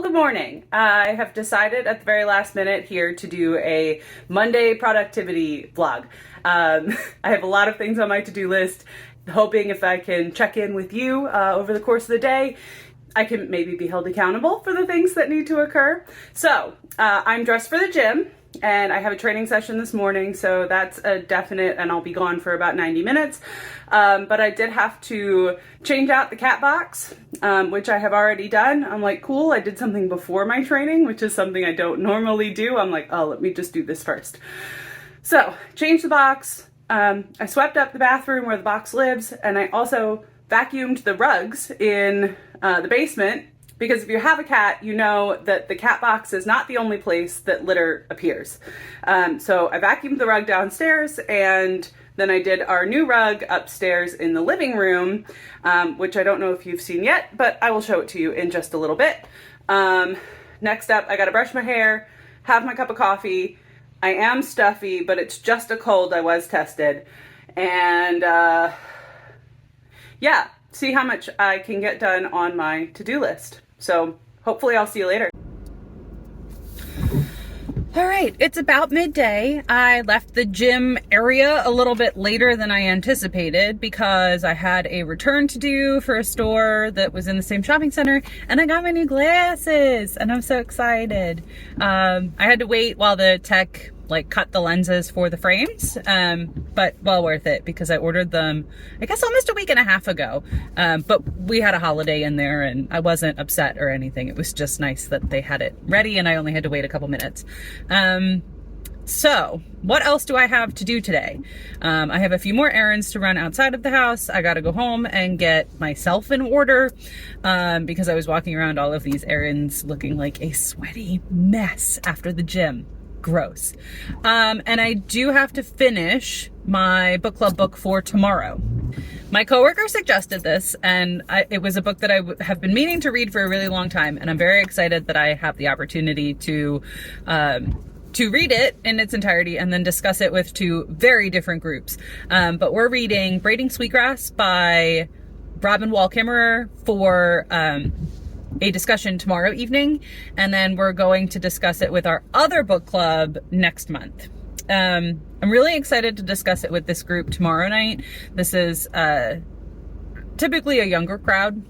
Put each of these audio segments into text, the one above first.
Good morning. I have decided at the very last minute here to do a Monday productivity vlog. I have a lot of things on my to-do list, hoping if I can check in with you over the course of the day, I can maybe be held accountable for the things that need to occur. So I'm dressed for the gym and I have a training session this morning, so that's a definite, and I'll be gone for about 90 minutes. But I did have to change out the cat box, which I have already done. I'm like, cool, I did something before my training, which is something I don't normally do. I'm like, oh, let me just do this first. So, changed the box. I swept up the bathroom where the box lives, and I also vacuumed the rugs in the basement, because if you have a cat, you know that the cat box is not the only place that litter appears. So I vacuumed the rug downstairs, and then I did our new rug upstairs in the living room, which I don't know if you've seen yet, but I will show it to you in just a little bit. Next up, I gotta brush my hair, have my cup of coffee. I am stuffy, but it's just a cold. I was tested. And yeah, see how much I can get done on my to-do list. So hopefully I'll see you later. All right, it's about midday. I left the gym area a little bit later than I anticipated because I had a return to do for a store that was in the same shopping center, and I got my new glasses and I'm so excited. I had to wait while the tech cut the lenses for the frames, but well worth it because I ordered them, I guess, almost a week and a half ago. But we had a holiday in there and I wasn't upset or anything. It was just nice that they had it ready and I only had to wait a couple minutes. So what else do I have to do today? I have a few more errands to run outside of the house. I got to go home and get myself in order, because I was walking around all of these errands looking like a sweaty mess after the gym. Gross. And I do have to finish my book club book for tomorrow. My coworker suggested this, and it was a book that I have been meaning to read for a really long time, and I'm very excited that I have the opportunity to read it in its entirety and then discuss it with two very different groups. But we're reading Braiding Sweetgrass by Robin Wall Kimmerer for a discussion tomorrow evening, and then we're going to discuss it with our other book club next month. I'm really excited to discuss it with this group tomorrow night. This is typically a younger crowd,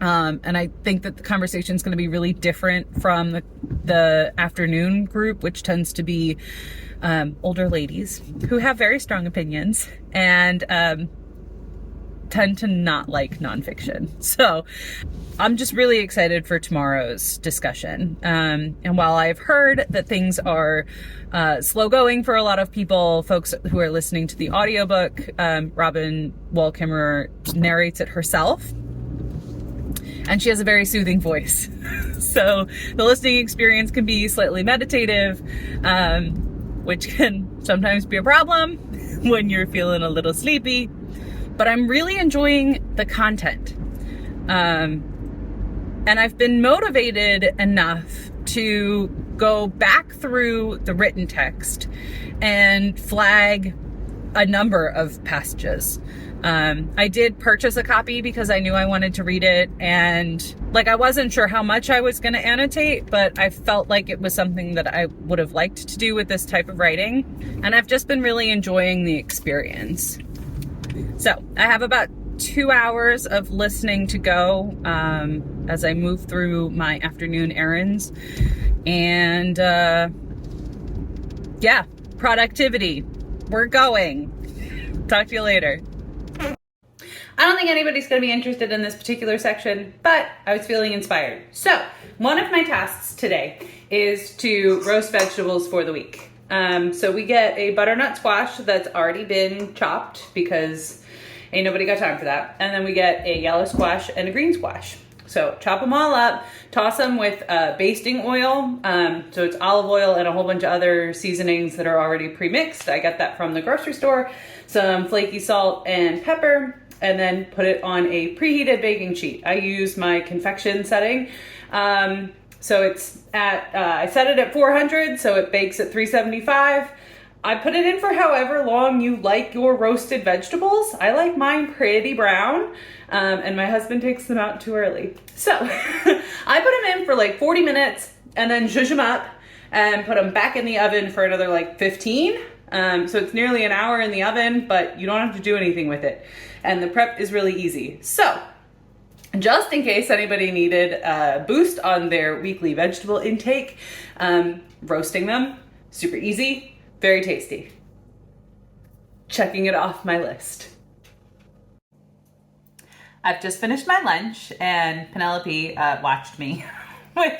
and I think that the conversation is going to be really different from the afternoon group, which tends to be older ladies who have very strong opinions and tend to not like nonfiction. So I'm just really excited for tomorrow's discussion. And while I've heard that things are slow going for a lot of people, folks who are listening to the audiobook, Robin Wall Kimmerer narrates it herself, and she has a very soothing voice. So the listening experience can be slightly meditative, which can sometimes be a problem when you're feeling a little sleepy. But I'm really enjoying the content. And I've been motivated enough to go back through the written text and flag a number of passages. I did purchase a copy because I knew I wanted to read it, and I wasn't sure how much I was going to annotate, but I felt like it was something that I would have liked to do with this type of writing, and I've just been really enjoying the experience. So I have about 2 hours of listening to go as I move through my afternoon errands. And yeah, productivity. We're going. Talk to you later. I don't think anybody's going to be interested in this particular section, but I was feeling inspired. So one of my tasks today is to roast vegetables for the week. So we get a butternut squash that's already been chopped because ain't nobody got time for that. And then we get a yellow squash and a green squash. So chop them all up, toss them with basting oil. So it's olive oil and a whole bunch of other seasonings that are already pre-mixed. I got that from the grocery store. Some flaky salt and pepper, and then put it on a preheated baking sheet. I use my convection setting. So it's at, I set it at 400, so it bakes at 375. I put it in for however long you like your roasted vegetables. I like mine pretty brown, and my husband takes them out too early. So I put them in for like 40 minutes and then zhuzh them up and put them back in the oven for another like 15. So it's nearly an hour in the oven, but you don't have to do anything with it. And the prep is really easy. So just in case anybody needed a boost on their weekly vegetable intake, roasting them, super easy. Very tasty. Checking it off my list. I've just finished my lunch and Penelope watched me with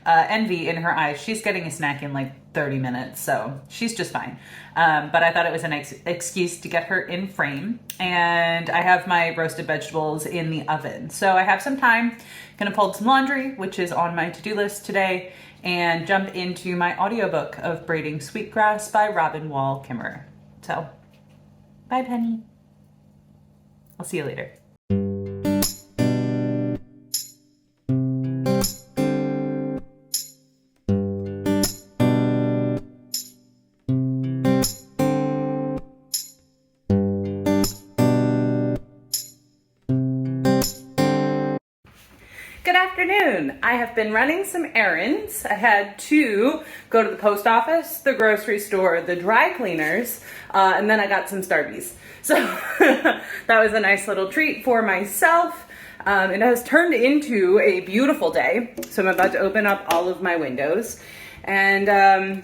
envy in her eyes. She's getting a snack in like 30 minutes, so she's just fine. But I thought it was an excuse to get her in frame. And I have my roasted vegetables in the oven. So I have some time. Gonna fold some laundry, which is on my to-do list today, and jump into my audiobook of Braiding Sweetgrass by Robin Wall Kimmerer. So, bye Penny. I'll see you later. Good afternoon. I have been running some errands. I had to go to the post office, the grocery store, the dry cleaners, and then I got some Starbies. So that was a nice little treat for myself. It has turned into a beautiful day. So I'm about to open up all of my windows. And I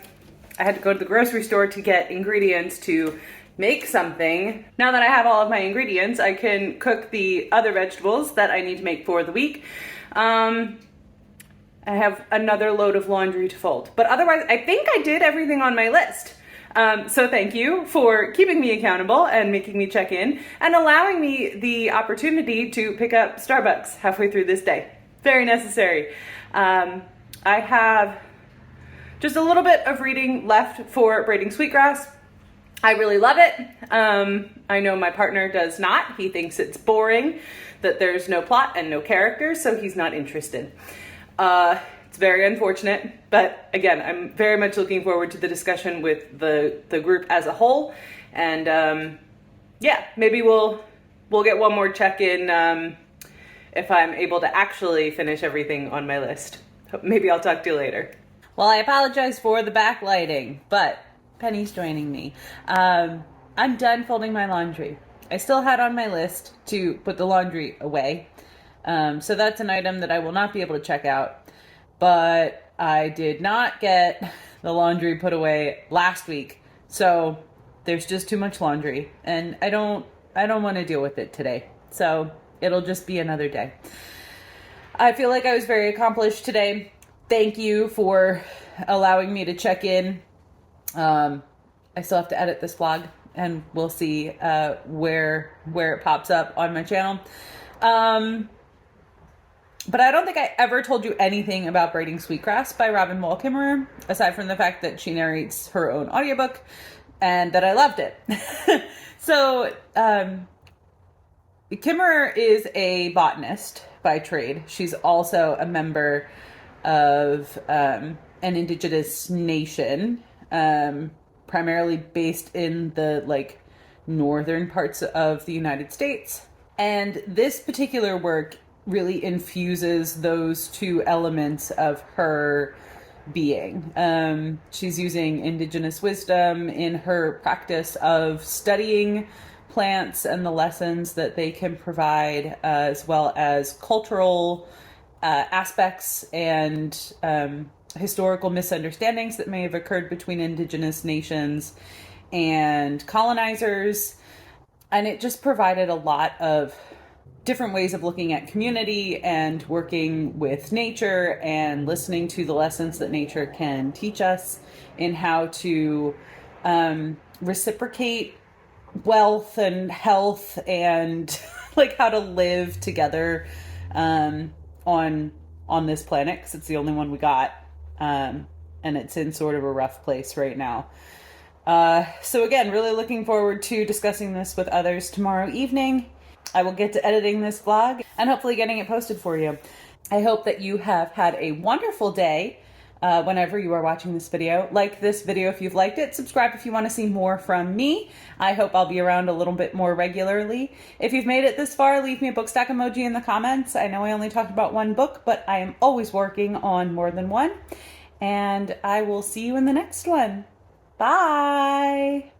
had to go to the grocery store to get ingredients to make something. Now that I have all of my ingredients, I can cook the other vegetables that I need to make for the week. I have another load of laundry to fold, but otherwise I think I did everything on my list. So thank you for keeping me accountable and making me check in and allowing me the opportunity to pick up Starbucks halfway through this day. Very necessary. I have just a little bit of reading left for Braiding Sweetgrass. I really love it. I know my partner does not. He thinks it's boring, that there's no plot and no characters, so he's not interested. It's very unfortunate, but again, I'm very much looking forward to the discussion with the group as a whole. And yeah, maybe we'll get one more check-in if I'm able to actually finish everything on my list. Maybe I'll talk to you later. Well, I apologize for the backlighting, but Penny's joining me. I'm done folding my laundry. I still had on my list to put the laundry away. So that's an item that I will not be able to check out. But I did not get the laundry put away last week. So there's just too much laundry. And I don't want to deal with it today. So it'll just be another day. I feel like I was very accomplished today. Thank you for allowing me to check in. I still have to edit this vlog, and we'll see where it pops up on my channel. But I don't think I ever told you anything about Braiding Sweetgrass by Robin Wall Kimmerer, aside from the fact that she narrates her own audiobook and that I loved it. So Kimmerer is a botanist by trade. She's also a member of an indigenous nation, primarily based in the northern parts of the United States. And this particular work really infuses those two elements of her being. She's using indigenous wisdom in her practice of studying plants and the lessons that they can provide, as well as cultural aspects and historical misunderstandings that may have occurred between indigenous nations and colonizers. And it just provided a lot of different ways of looking at community and working with nature and listening to the lessons that nature can teach us in how to reciprocate wealth and health and how to live together on this planet, because it's the only one we got, and it's in sort of a rough place right now. So again, really looking forward to discussing this with others tomorrow evening. I will get to editing this vlog and hopefully getting it posted for you. I hope that you have had a wonderful day. whenever you are watching this video. Like this video if you've liked it. Subscribe if you want to see more from me. I hope I'll be around a little bit more regularly. If you've made it this far, leave me a book stack emoji in the comments. I know I only talked about one book, but I am always working on more than one. And I will see you in the next one. Bye!